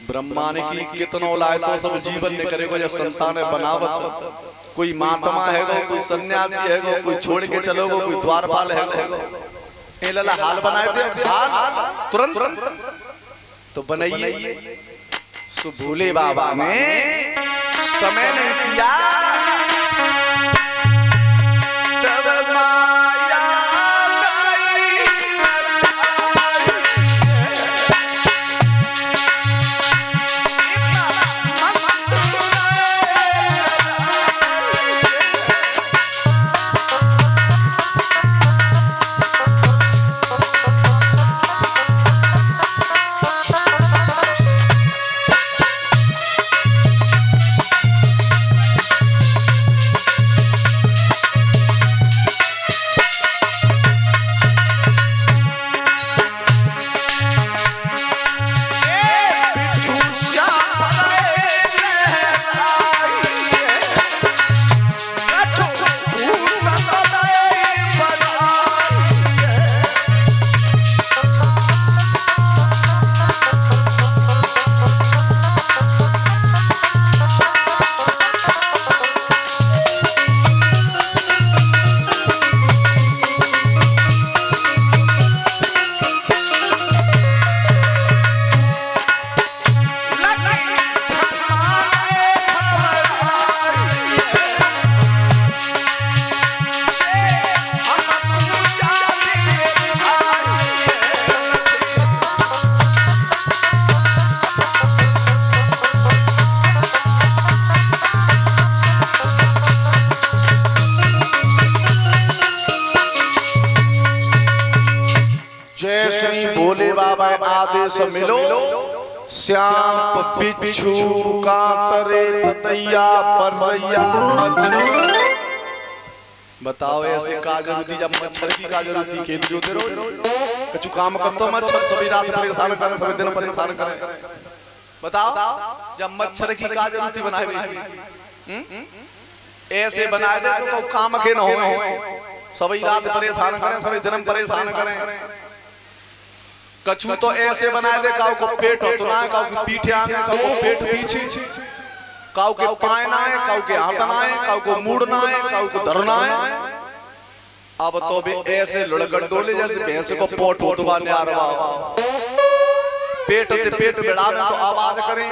ब्रह्मा ने की कितनो लाए तो सब जीवन ने करेगो जब संतान बनावत। कोई महात्मा हैगो, कोई सन्यासी हैगो, कोई छोड़ के चलोगो, कोई द्वारपाल हैगो। ए लला हाल बनाए दे, हाल तुरंत तो बनाइए। सो भोले बाबा ने समय नहीं किया, तब माया आदेश मिलो, श्याम बिच्छू कांतरे ततैया परैया मच्छर। बताओ ऐसे का जरूरती जब मच्छर की का जरूरती खेत जोते रहो कछु काम करतो मच्छर सभी रात परेशान करे, सभी दिन परेशान करे। बताओ जब मच्छर की का जरूरती बनाए ऐसे बनाए दे तो काम के न हो, सभी रात परेशान करे, सभी दिन परेशान करे। कछु तो ऐसे बनाए दे काऊ को पेट उतना है, काऊ की पीठ आगे, काऊ को पेट पीछे, काऊ के पाए ना है, काऊ के हाथ ना है, काऊ को मुड़ना है, काऊ को धरना है। अब तो भी ऐसे लड़कन डोले जैसे भैंस को पोट उठवा ले आ रहा, पेट ते पेट बिड़ा में तो आवाज करें,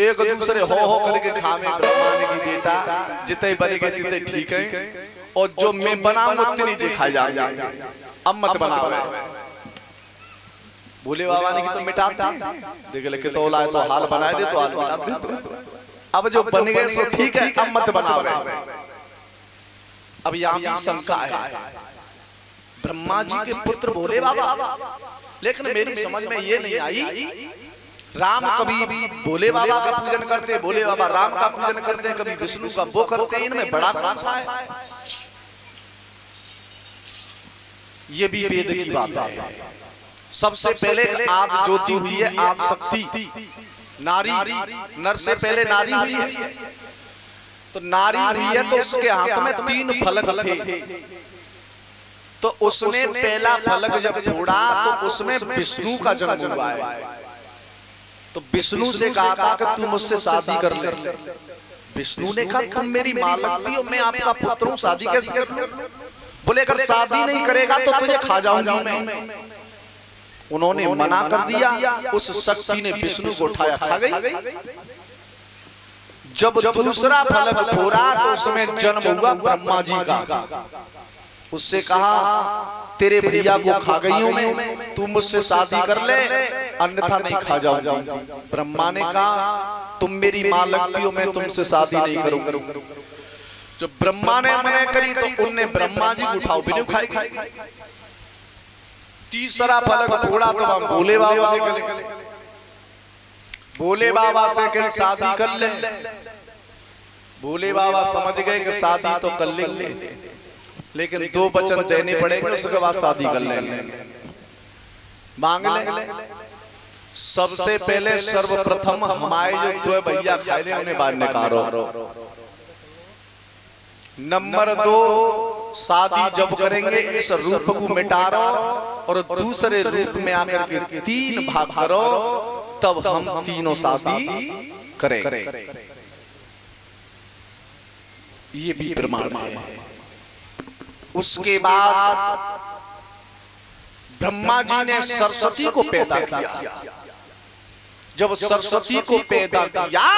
एक दूसरे हो करके खावे। ब्रह्मा ने की बेटा जितने बनेगे तितने ठीक है, और जो मैं बनाऊं उतनी जी खाई जाए, अब मत बनावे। भोले बाबा ने की तो मिटाता देख ले तो लाए तो हाल बनाए दे, तो हाल मिटा दे। अब जो बन गए सो ठीक है, अब मत बनाओ। अब यहाँ की शंका है, ब्रह्मा जी के पुत्र भोले बाबा, लेकिन मेरी समझ में ये नहीं आई, राम कभी भी भोले बाबा का पूजन करते, भोले बाबा राम का पूजन करते हैं, कभी विष्णु का वो करते हैं, इनमें बड़ा कौन सा है? ये भी वेद की बात है। सबसे पहले आद ज्योति हुई है, आद शक्ति नारी, नर से पहले नारी हुई है। तो नारी हुई है तो उसके हाथ में 3 फलक थे, तो उसने पहला फलक जब फोड़ा तो उसमें विष्णु का जन्म हुआ है। तो विष्णु से कहा था कि तू मुझसे शादी कर ले। विष्णु ने कहा तुम मेरी मां लगती हो, मैं आपका पुत्र हूं, शादी कैसे कर लूं? बोले अगर शादी नहीं करेगा तो तुझे खा जाऊंगी मैं। उन्होंने मना कर दिया, उस शक्ति ने विष्णु को उठाया खा गई। जब दूसरा फलक फोड़ा तो उसमें जन्म हुआ ब्रह्मा जी का। उससे कहा तेरे भैया को खा गई हूं मैं, तू मुझसे शादी कर ले अन्यथा नहीं खा जाऊंगी। ब्रह्मा ने कहा तुम मेरी मां लगती हो, मैं तुमसे शादी नहीं करूंगा। जब ब्रह्मा ने मना करी तो उनने ब्रह्मा जी को उठाओ बिनु खाएगी। तीसरा फलक फोड़ा तो हम भोले बाबा निकले। भोले बाबा से कहीं शादी कर ले। भोले बाबा समझ गए कि शादी तो कर लेंगे, लेकिन 2 वचन देने पड़ेंगे, उसके बाद शादी कर लेंगे। मांग ले। सबसे पहले सर्वप्रथम हमारे जो 2 भैया खाए ले उन्हें बाहर निकालो। नंबर 2 शादी जब करेंगे इस रूप को मिटा रो और दूसरे रूप में आकर के 3 भाग करो, तब हम तीनों शादी करें। ये भी प्रमाण है। उसके बाद ब्रह्मा जी ने सरस्वती को पैदा किया। जब सरस्वती को पैदा किया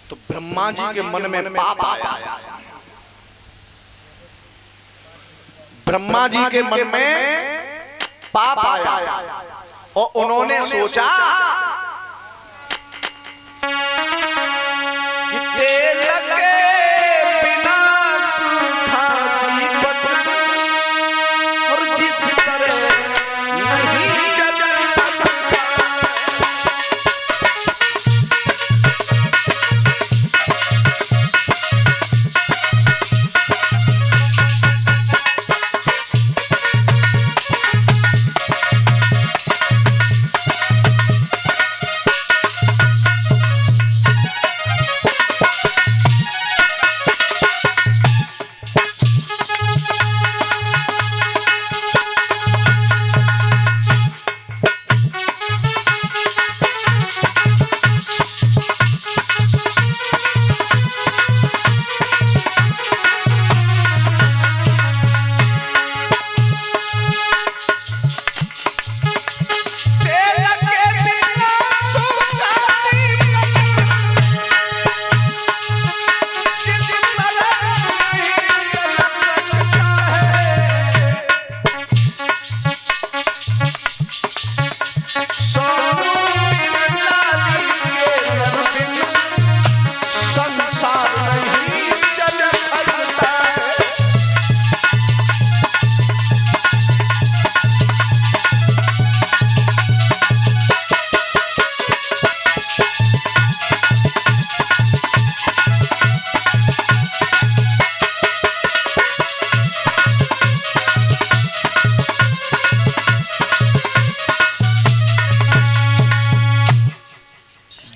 तो ब्रह्मा जी के मन में पाप आया। ब्रह्मा जी के मन में पाप आया और उन्होंने सोचा कि तेल के बिना सूखा दीपक और जिस तरह नहीं जल सकता।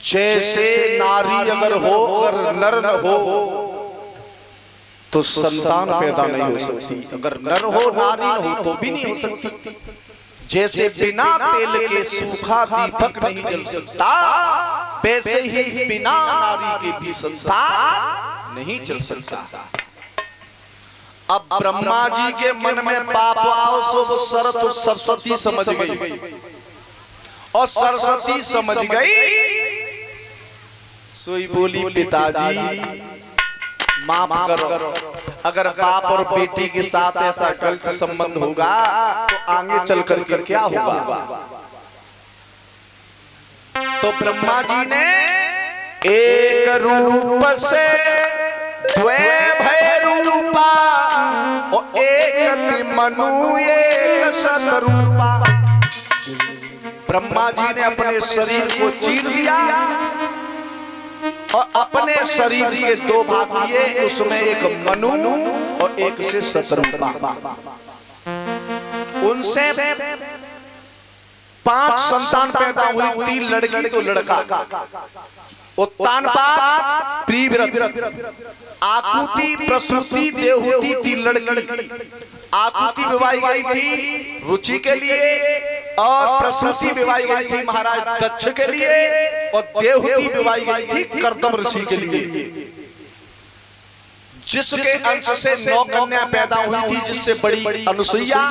जैसे नारी अगर हो, अगर नर न हो तो संतान पैदा नहीं हो सकती। अगर नर हो नारी न हो तो भी नहीं हो सकती। जैसे बिना तेल के सूखा दीपक नहीं जल सकता, वैसे ही बिना नारी के भी संसार नहीं चल सकता। अब ब्रह्मा जी के मन में पाप आओ सो शरत सरस्वती समझ गई और सरस्वती समझ गई सोई बोली पिताजी माफ करो। अगर बाप और बेटी के साथ ऐसा गलत संबंध होगा तो आगे चल करके क्या होगा। तो ब्रह्मा जी ने एक रूप से द्वे भय रूपा और एक मनु एक शतरूपा। ब्रह्मा जी ने अपने शरीर को चीर दिया और अपने शरीर के दो भाग किए, उसमें एक मनु और एक से शतरूपा। उनसे 5 संतान पैदा हुई, 3 लड़की तो लड़का। उत्तानपाद, प्रीव्रत, आकुति, प्रसूति, देवहूति 3 लड़की। आकुति विवाही गई थी रुचि के लिए और प्रसूति विवाही गई थी महाराज दक्ष के लिए और देवहूति विवाही गई थी कर्दम ऋषि के लिए। जिसके अंश से 9 कन्या पैदा हुई थी, जिससे बड़ी अनुसुईया,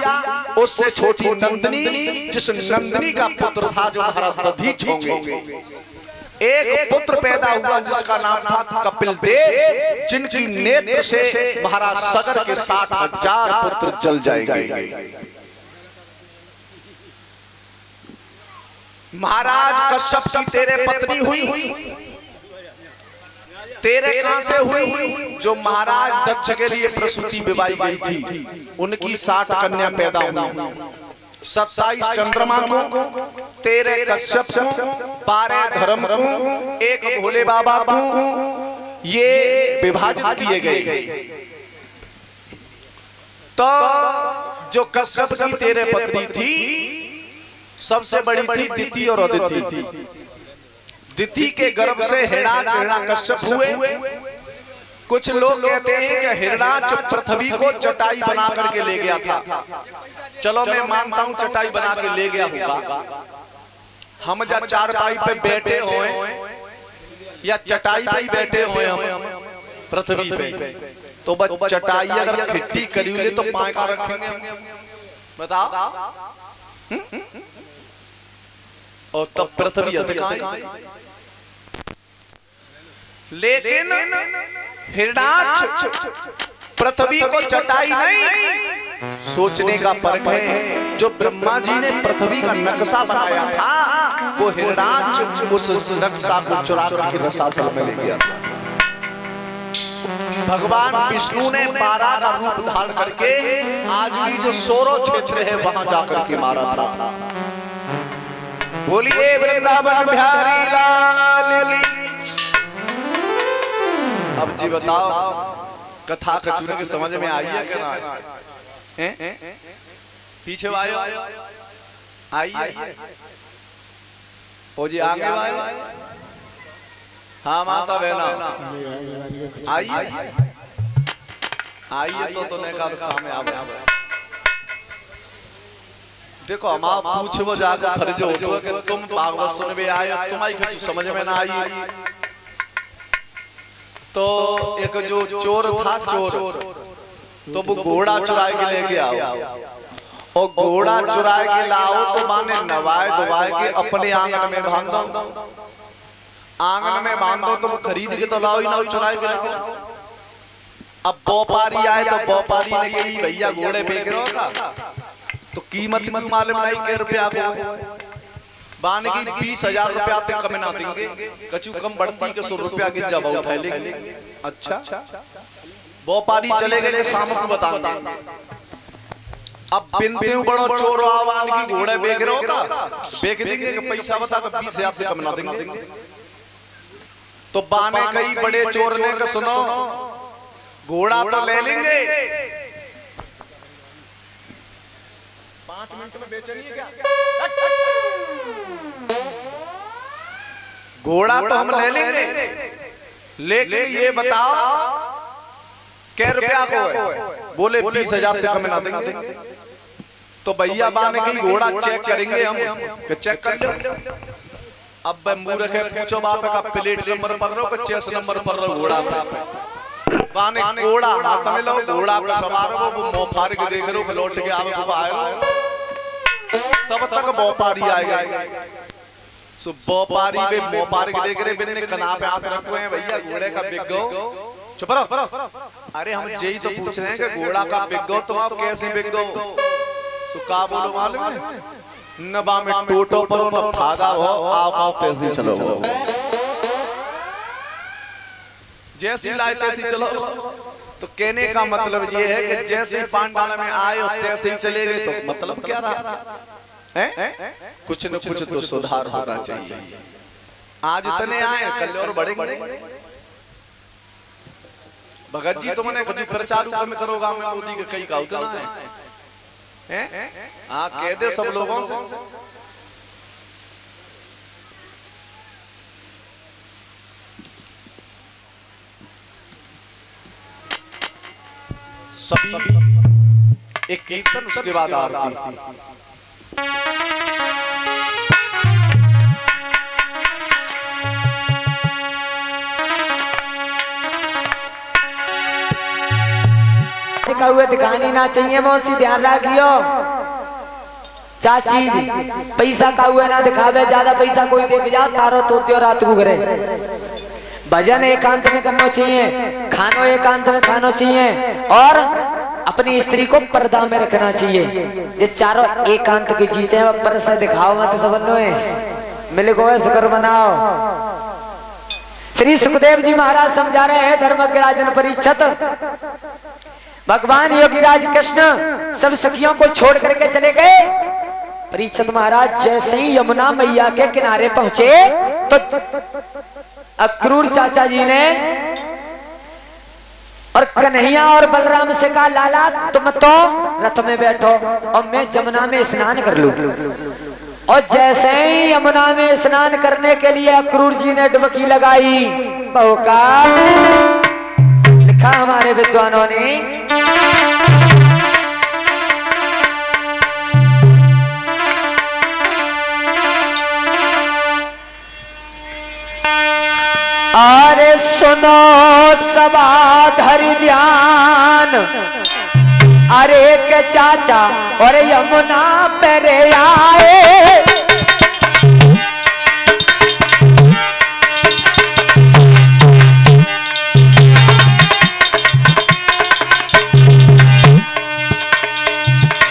उससे छोटी नंदिनी, जिस नंदिनी का पुत्र था जो महाराज दधीच होंगे। एक पुत्र पैदा हुआ जिसका नाम था कपिल देव, जिनकी नेत्र से महाराज सगर के 60,000 पुत्र जल जाएंगे। महाराज कश्यप की तेरे पत्नी हुई, तेरे कहां से हुई? जो महाराज दक्ष के लिए प्रसूति विवाही गई थी, उनकी 60 कन्या पैदा हुई। 27 चंद्रमा को, 13 कश्यप को, 12 धर्म को, 1 भोले बाबा को, ये विभाजित किए गए। तो जो कश्यप की 13 पत्नी थी, सबसे बड़ी थी दिति और अदिति। दिति के गर्भ से हिरण्याक्ष कश्यप हुए। कुछ लोग कहते हैं कि हिरण्याक्ष पृथ्वी को चटाई बना करके ले गया था। चलो मैं मानता हूं चटाई बना के ले गया होगा, हम जा चारपाई पे बैठे होए या चटाई पे बैठे होए हम पृथ्वी पे, तो बस चटाई अगर खिट्टी करी ले तो पाए का रखेंगे हम, बताओ। और तब पृथ्वी अधिकांश, लेकिन हिरणाक्ष पृथ्वी को चटाई नहीं, सोचने का फर्क है। जो ब्रह्मा जी ने पृथ्वी का नक्शा बनाया था वो हिरणाक्ष उस नक्शा को चुरा करके रसातल में ले गया था। भगवान विष्णु ने 12 का रूप धारण करके आज भी जो सोरो क्षेत्र है वहां जाकर के मारा था। बोलिए वृंदावन बिहारी लाल की। अब जी बताओ, कथा कचूरे की समझ में आई है क्या? पीछे आयो आइए, ओ जी आगे आयो। हाँ माता बहना आइए आइए, तो नहीं का काम है। आवे देखो, हम आप पूछो जाकर फर्ज होतो कि तुम भागवत सुनवे आए, तुम्हारी कुछ समझ में ना आई। तो एक जो चोर था, चोर तो वो घोड़ा चुराए के लेके आओ, और घोड़ा चुराए के लाओ तो माने नवाए दुबाए के अपने आंगन में बांधो। आंगन में बांधो तो वो खरीद के तो लाओ ही ना, चुराए के लाओ। अब व्यापारी आए तो व्यापारी ने कही भैया घोड़े बेच रहा था, तो कीमत क्यों मालूम नहीं के रुपया बाने की 20,000 रुपया ते कम ना देंगे, कछु कम बढ़ती के 100 रुपया गिर जा बहुत फैलेगी। अच्छा, व्यापारी चले गए, शाम को बताऊंगा। अब बिनते बड़ो चोर आवान की घोड़े बेच रहा होता, बेच देंगे पैसा बता 20,000 से कम ना देंगे। तो बाने कई बड़े चोर ने कहा सुनो, घोड़ा तो ले लेंगे, 5 मिनट में बेचनी है क्या? घोड़ा तो हम ले लेंगे, लेकिन ये बताओ क्या रुपया को है? बोले 20,000 से कम ना देंगे। तो भैया बाने की घोड़ा चेक करेंगे हम, चेक कर लो। अब मूर्ख है, पूछो बाप का प्लेट नंबर पर रहो, चेस नंबर पर रहो, घोड़ा बाने घोड़ा हाथ में लो, घोड़ा पे सवार हो, वो मुंह फाड़ के देख रहे हो, लौट के आवे को आए, तब तक व्यापारी आएगा। सो व्यापारी वे मुंह फाड़ के देख रहे, बिन्ने कना पे हाथ रखे हैं, भैया घोड़े का बिक गो। चुप रहो, अरे हम यही तो पूछ रहे हैं कि घोड़ा का बिक गो, तुम आप कैसे बिक गो? सो का बोलो मालूम है, नबा में टोटो पर न फागा हो, आओ तैसे चलो, जैसी लाए तैसी चलो। तो कहने का मतलब ये है कि जैसे पांडाल में आए हो तैसे ही चले गए, तो मतलब क्या रहा है? कुछ न कुछ तो सुधार होना चाहिए। आज इतने आए, कल और बढ़ेंगे। भगत जी तुमने कभी प्रचार कम करोगा, मैं मोदी के कई का उतना है। हाँ कह दे सब लोगों से। सभी एक कीर्तन, उसके बाद आरती। का हुए दिखानी ना चाहिए, बहुत सी ध्यान रखियो चाची। पैसा का हुए ना दिखावे, ज्यादा पैसा कोई देख जा तारो तोते और रात को करे। भजन एकांत में करना चाहिए, खानो एकांत में खाना चाहिए, और अपनी स्त्री को पर्दा में रखना चाहिए। ये चारों एकांत की चीजें हैं, पर से दिखाओ मत सबनो मिले को शुक्र बनाओ। श्री सुखदेव जी महाराज समझा रहे हैं धर्मज्ञ राजन परीक्षित, भगवान योगीराज कृष्ण सब सखियों को छोड़ करके चले गए। परीक्षित महाराज जैसे ही यमुना मैया के किनारे पहुंचे तो अक्रूर चाचा जी ने और कन्हैया और बलराम से कहा, लाला तुम तो रथ में बैठो और मैं यमुना में स्नान कर लूं। और जैसे ही यमुना में स्नान करने के लिए अक्रूर जी ने डुबकी लगाई, बहुका लिखा हमारे विद्वानों ने, अरे सुनो सबा धरि ध्यान, अरे के चाचा और यमुना पेरे आए।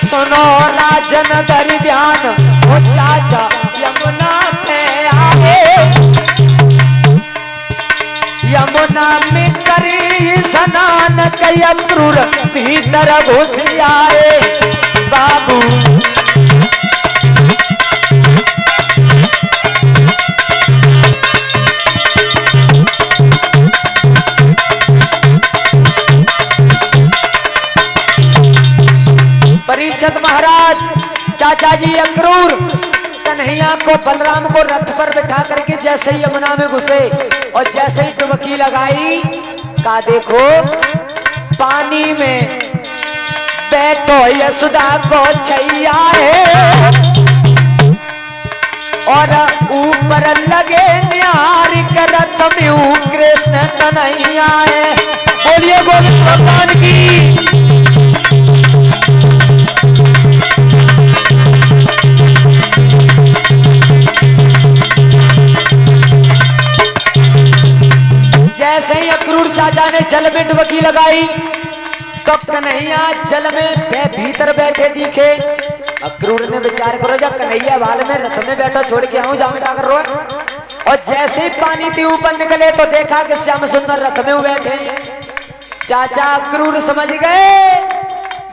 सुनो राजन धरि ध्यान, ओ चाचा यमुना में आए। यमुना में करी स्नान कई अक्रूर भीतर घुस आए। बाबू परीक्षित महाराज चाचा जी अक्रूर कन्हैया को बलराम को रथ पर बिठा करके जैसे ही यमुना में घुसे और जैसे ही डुबकी लगाई का देखो पानी में बैठो यशोदा को छैया है और ऊपर लगे न्यार के रथ में कृष्ण कन्हैया है। बोलिए गोविंद भगवान की। जैसे ही अक्रूर चाचा ने जल में डुबकी लगाई तो कन्हैया जल में भीतर बैठे दिखे। अक्रूर ने विचार करो जब कन्हैया बाल में रथ में बैठो छोड़ के आऊं जाऊं क्या कर रो। और जैसे ही पानी के ऊपर निकले तो देखा कि श्याम सुंदर रथ में बैठे। चाचा अक्रूर समझ गए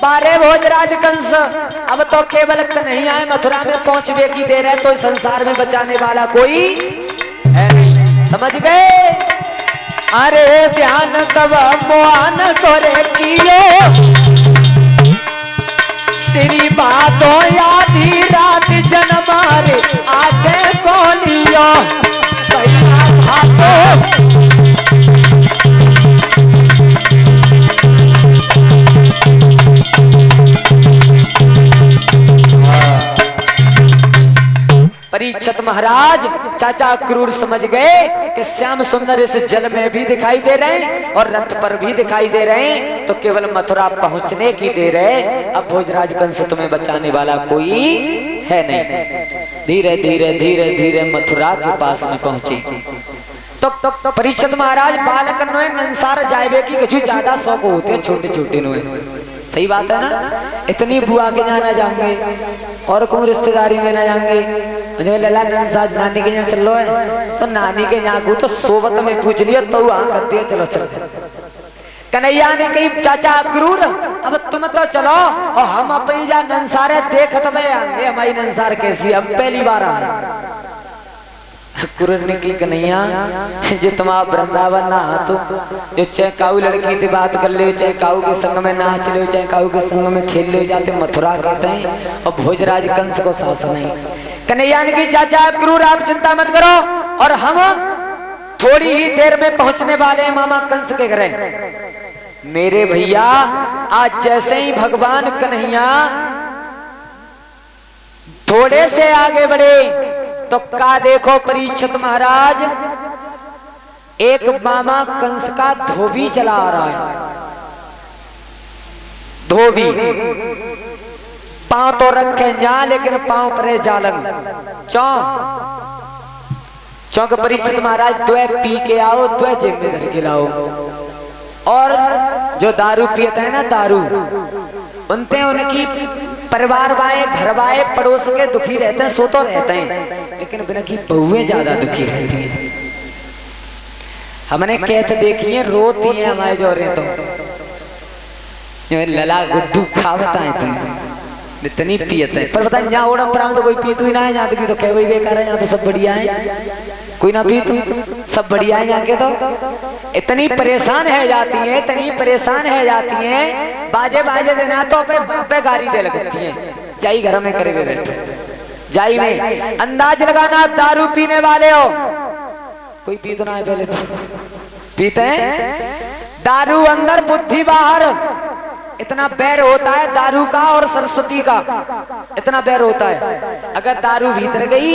बारे भोजराज कंस अब तो केवल कन्हैया मथुरा में पहुंचने की देर है, तो संसार में बचाने वाला कोई है नहीं। समझ गए। अरे ध्यान तब मोहन करे कियो, श्री बातों आधी रात जनमारे आगे कोलियो परीक्षित महाराज चाचा अक्रूर समझ गए कि श्याम सुंदर इस जल में भी दिखाई दे रहे हैं और रथ पर भी दिखाई दे रहे हैं, तो केवल मथुरा पहुंचने की देर है। अब भोजराज कंस तुम्हें बचाने वाला कोई है नहीं। धीरे धीरे धीरे धीरे मथुरा के पास में पहुंचे तो परीक्षित महाराज बालक नोए नंसार जायबे की कुछ ज्यादा शौक होते हैं छोटे छोटे नोए। सही बात है ना। इतनी बुआ के यहाँ ना जाएंगे और कौन रिश्तेदारी में ना जाएंगे। मुझे लला नंसार नानी के यहाँ चल लो है तो नानी के यहाँ को तो सोबत में पूछ लियो तो वहां कर दियो चलो चलो। कन्हैया ने कही चाचा अक्रूर अब तुम तो चलो और हम अपनी जा नंसारे देखत में आएंगे हमारी नंसार कैसी अब पहली बार आ अक्रूर ने की कन्हैया जो तुम आप वृंदावन ना तो जो चाहे काऊ लड़की से बात कर ले चाहे काऊ के संग में नाच ले चाहे काऊ के संग में खेल ले जाते मथुरा कहते हैं और भोजराज कंस को शासन है। कन्हैया ने की चाचा अक्रूर आप चिंता मत करो और हम थोड़ी ही देर में पहुंचने वाले हैं मामा कंस के घर। मेरे भैया आज जैसे ही भगवान कन्हैया थोड़े से आगे बढ़े तो का देखो परीक्षित महाराज एक मामा कंस का धोबी चला आ रहा है। धोबी पांव तो रखे जा लेकिन पांव पर जालन चौक परीक्षित महाराज द्वे पी के आओ द्वे जेब में धर के लाओ। और जो दारू पीते हैं ना दारू उनते उनकी परिवार वाले घर वाले पड़ोस के दुखी रहते हैं सो तो रहते हैं लेकिन बिना की बहुएं ज्यादा दुखी रहती हैं। हमने कहते देखी है रोती है हमारे जोरे तो लला गुड्डू खावता है तुम इतनी पियते हैं पर पता नहीं यहाँ ओडम पराम तो कोई पीतू ही ना है यहाँ तो कह वही बेकार है यहाँ तो सब बढ़िया है कोई ना पीतू सब बढ़िया है यहाँ के तो इतनी परेशान है जाती है इतनी परेशान है जाती है बाजे बाजे देना तो पे गाड़ी दे लगती है जाई घर में करे बैठे जाई में अंदाज लगाना दारू पीने वाले हो कोई पी तो ना है पहले तो पीते हैं दारू अंदर बुद्धि बाहर। इतना बैर होता है दारू का और सरस्वती का इतना बैर होता है। अगर दारू भीतर गई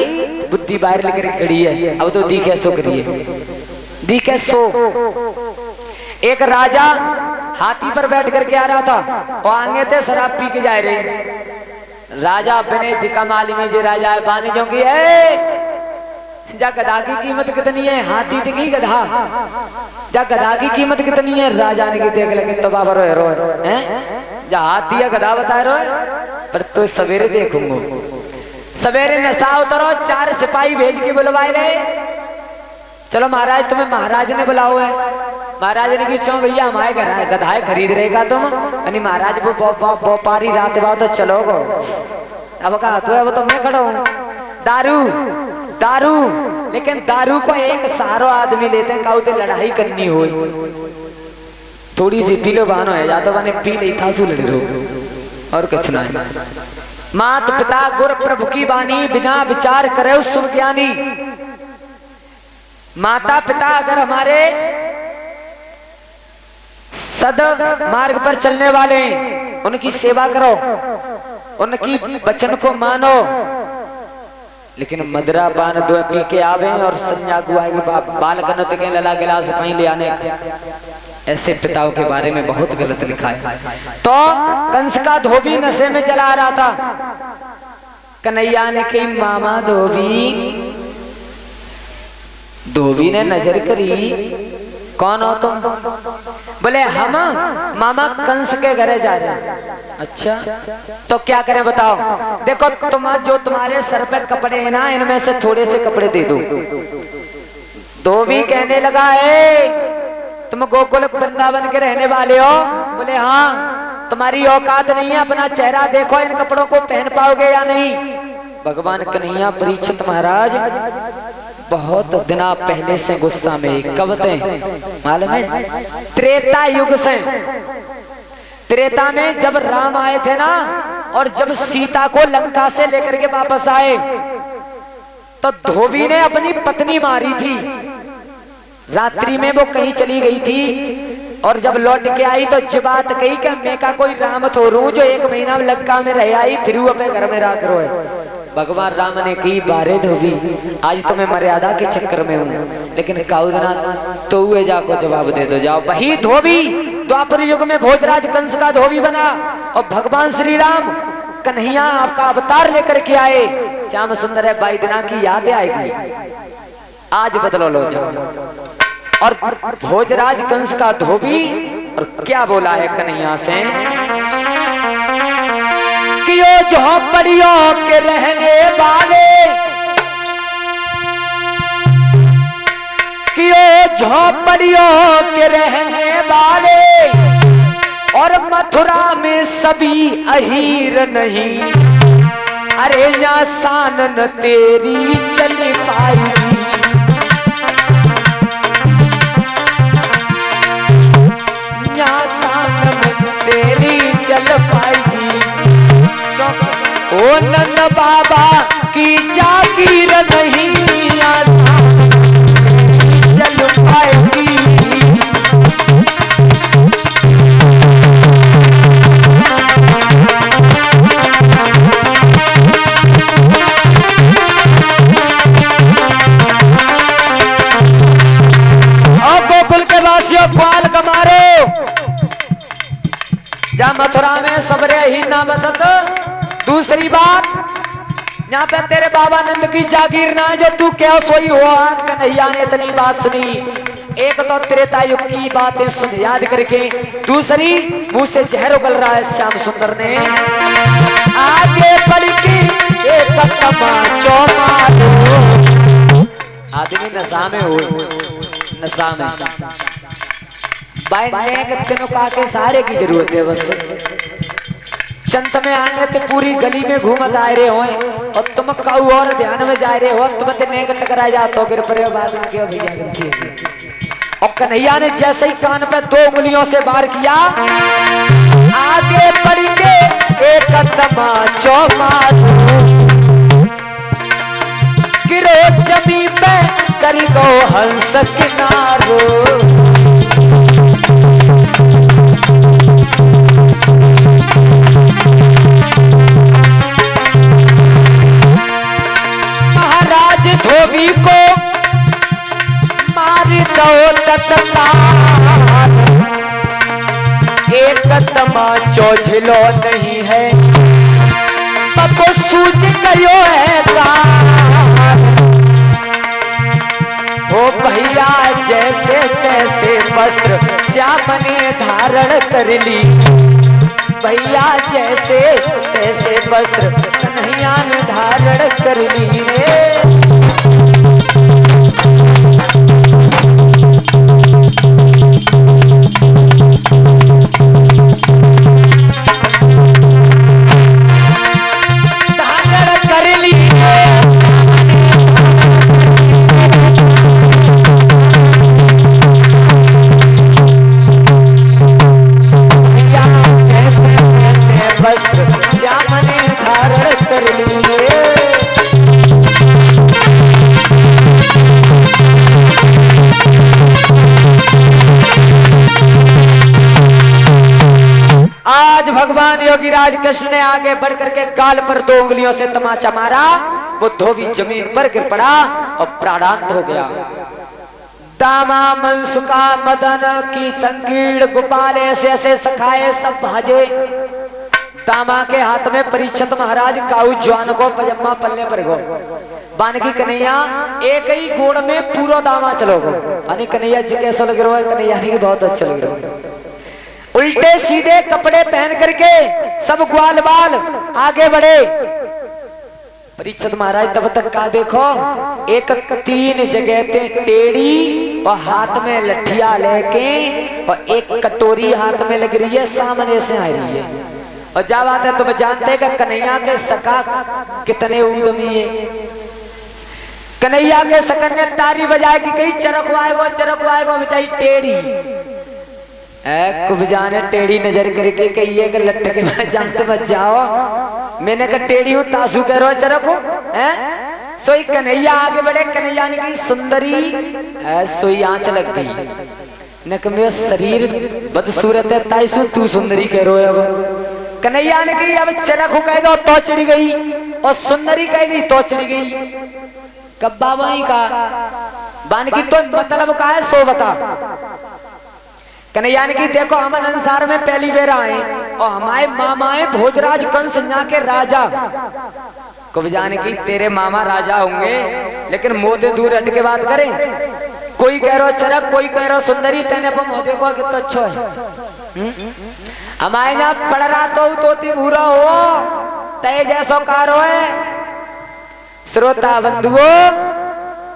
बुद्धि बाहर लेकर खड़ी है अब तो दी कैसो करिए दी के सो। एक राजा हाथी पर बैठ करके आ रहा था और आगे थे शराब पी के जा रहे। राजा बने जिका मालूमी जे राजा है बाने जो की है जा गधा की कीमत कितनी है? हाथी थी की गधा? जा गधा की कीमत कितनी है? राजा ने की देख लगे तो बाबा रोए रोए हैं जा हाथी या गधा बताए रोए पर तो सवेरे देखूंगा। सवेरे नशा उतरो 4 सिपाही भेज के बुलवाए गए। चलो महाराज तुम्हें महाराज ने बुलाओ है। महाराज ने की चो भैया हमारे घर गधाए खरीद रहेगा तुम? यानी महाराज वो पारी रात बाद तो चलो गो। अब कहा तो अब तो मैं खड़ा हूँ। दारू दारू, लेकिन दारू को एक सारो आदमी लेते हैं काउते लड़ाई करनी हो थोड़ी सी पी लो बहानो है जातो बने पी नहीं था सु लड़ रो और कुछ ना। मात पिता गुरु प्रभु की बानी बिना विचार करे उस शुभ ज्ञानी। माता पिता अगर हमारे सद मार्ग पर चलने वाले उनकी सेवा करो, उनकी वचन को मानो। लेकिन मदरा पान दो पी के आवे और संज्ञा गुआ के बाल गनत के लला गिलास पानी ले आने, ऐसे पिताओं के बारे में बहुत गलत लिखा है। तो कंस का धोबी नशे में चला आ रहा था। कन्हैया ने कही मामा धोबी ने नजर करी कौन हो तुम? बोले हम मामा कंस के घरे जा रहे हैं। अच्छा तो क्या करें बताओ? देखो तुम जो तुम्हारे सर पे कपड़े हैं ना इनमें से थोड़े से कपड़े दे दो। धोबी कहने लगा है तुम गोकुल वृंदावन के रहने वाले हो? बोले हाँ। तुम्हारी औकात नहीं है, अपना चेहरा देखो इन कपड़ों को पहन पाओगे या नहीं? भगवान कन्हैया परीक्षित महाराज बहुत दिना पहले से गुस्सा में, कब थे मालूम है? त्रेता युग से। त्रेता में जब राम आए थे ना और जब सीता को लंका से लेकर के वापस आए तो धोबी ने अपनी पत्नी मारी थी। रात्रि में वो कहीं चली गई थी और जब लौट के आई तो जबात कही कि मैं का कोई राम थोरू जो 1 महीना लंका में रह आई फिर वो अपने घर में राख रोए। भगवान राम ने की बारे धोबी आज तो मैं मर्यादा के चक्कर में हूँ, लेकिन काउदना तो हुए जाको जवाब दे दो जाओ। वही धोबी द्वापर युग में भोजराज कंस का धोबी बना और भगवान श्री राम कन्हैया आपका अवतार लेकर के आए। श्याम सुंदर है बाई दिना की याद आएगी आज बदलो लो जाओ। और भोजराज कंस का धोबी और क्या बोला है कन्हैया से कि यो झोपड़ियों के रहने वाले, कि यो झोपड़ियों के रहने वाले और मथुरा में सभी अहीर नहीं, अरे या सानन तेरी चल पाएगी, या सानन तेरी चल पाएगी। ओ नंद बाबा की जागीर नहीं चल पाएगी। और गोकुल के वासियों ग्वाल कमारो जा मथुरा में सबरे ही ना बसत। दूसरी बात यहाँ पे तेरे बाबा नंद की जागीर ना जो तू क्या सोई हुआ। कन्हैया ने इतनी बात सुनी, एक तो त्रेता युग की बातें सुन याद करके, दूसरी मुंह से जहर उगल रहा है श्याम सुंदर ने। आगे बढ़ के एक तमाचो मारो, आदमी नशा में हो, नशा में बैठने के तीनों का के सहारे की जरूरत है बस। चंत में आने तो पूरी गली में घूमत आ रहे हो और तुम काऊ और ध्यान में जा रहे हो, तुम नेक टकरा जाते हो गिर पड़े बाद में क्यों भैया गलती है। और कन्हैया ने जैसे ही कान पे 2 उंगलियों से वार किया, आगे बढ़ के एक तमाचो मारो, गिरो जमीन पे करी को हंस किनारो। धोबी को मार कहो तत्काल, एक तमाचो झिलो नहीं है, पको सूझ गयो है कान। ओ भैया जैसे तैसे वस्त्र श्याम ने धारण कर ली, भैया जैसे तैसे वस्त्र कन्हैया ने धारण कर ली रे। भगवान योगीराज कृष्ण ने आगे बढ़ करके गाल पर 2 उंगलियों से तमाचा मारा, वो धोबी जमीन पर गिर पड़ा और प्राणांत हो गया। दामा मनसुका मदन की संकीर्ण गोपाल ऐसे ऐसे सखाए सब भाजे। दामा के हाथ में परीक्षित महाराज काऊ जवान को पजम्मा पल्ले पर गो बानकी कन्हैया एक ही गोड़ में पूरा दामा चलो गो। यानी कन्हैया जी कैसा लग रहा है? कन्हैया जी बहुत अच्छा लग रहा है। उल्टे सीधे कपड़े पहन करके सब ग्वाल बाल आगे बढ़े। परीक्षित महाराज तब तक का देखो, एक 3 जगह ते टेढ़ी और हाथ में लठिया लेके और एक कटोरी हाथ में लग रही है, सामने से आ रही है। और जब आते तुम जानते हैं कि कन्हैया के सका कितने उद्यमी है। कन्हैया के सकन ने तारी बजाए कि कहीं चरक आएगो बेचारी टेढ़ी कुबजाने टेढ़ी नजर करके कहिए कि लट्टे के बाद जानते बच जाओ। मैंने कहा टेढ़ी हूँ तासू कह रहा चरको है। सोई कन्हैया आगे बढ़े, कन्हैया ने की सुंदरी सोई आंच लग गई न कि मेरा शरीर बदसूरत है ताइसू तू सुंदरी कह रहे हो। अब कन्हैया ने की अब चरक कह दो तो चढ़ी गई और सुंदरी कह दी तो चढ़ी गई। कब बाबा ही का बानकी तो मतलब का है सो बता। कन्हैया ने की देखो हम अंसार में पहली बेर आए और हमारे मामाए भोजराज कंस यहाँ के राजा को जाने की तेरे मामा राजा होंगे, लेकिन मोदे दूर हट के बात करें। कोई कह रहा चरक, कोई कह रहा सुंदरी, तेने पर मोदे को कितना अच्छा है। हमारे यहाँ पड़ रहा तो तोती भूरा हो तय जैसो कारो है। श्रोता बंधुओं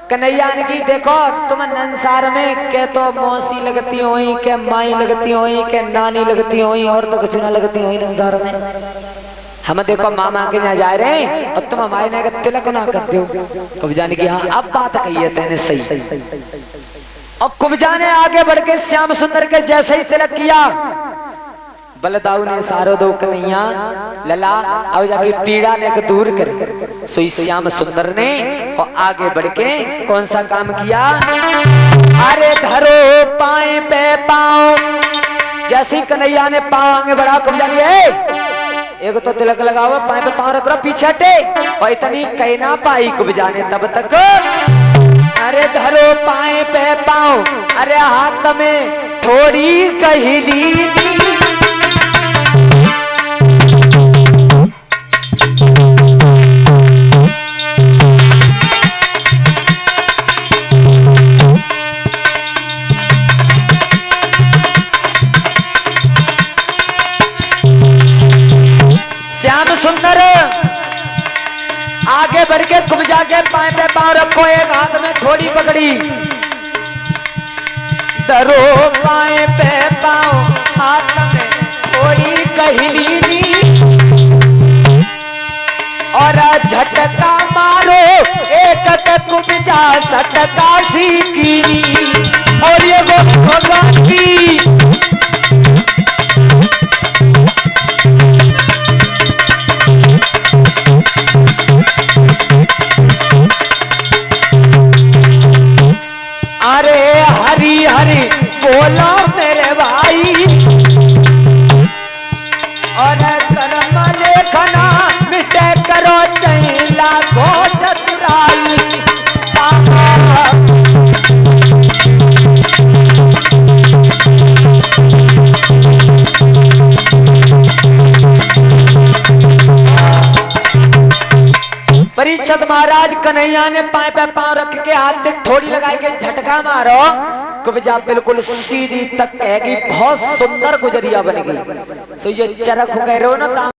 कन्हैया ने की देखो तुम नंसार में के तो मौसी लगती हुई के माई लगती हुई के नानी लगती हुई और तो कुछ ना लगती हुई नंसार में। हम देखो मामा के यहाँ जा रहे हैं और तुम हमारे ने तिलक ना करते हो। कुब्जा ने की हाँ अब बात कही है तेने सही। और कुब्जा ने आगे बढ़ के श्याम सुंदर के जैसे ही तिलक किया, बलदाऊ ने सारो दो कन्हैया लला अब जाके पीड़ा ने दूर कर। सोई श्याम सुंदर ने और आगे बढ़ के कौन सा काम किया? अरे धरो पाए पे पाँव। जैसे कन्हैया ने पाँव आगे बढ़ा कुब्जा ने एक तो तिलक लगाओ पाए पे पाँव रख, पीछे हटे और इतनी कहना पाई कुब्जा ने तब तक। अरे धरो पाए पे पाँव, अरे हाथ में थोड़ी कहली सुंदर आगे बढ़ के कुब्जा के पाए पे पाँव रखो, एक हाथ में थोड़ी पकड़ी। धरो पाए पे पाँव हाथ में थोड़ी कहली और झटका मारो एक कुब्जा सटका सीखी। और ये वो भगवान की बोला मेरे भाई और कर्म लेखना मिटे करो चैला को चतुराई। परीक्षित महाराज कन्हैया ने पाए पे पांव रख के हाथ से ठोड़ी लगा के झटका मारो, कब्जा बिल्कुल सीधी तक कहेगी, बहुत सुंदर गुजरिया बनेगी। सो ये चरख कह रहे हो ना।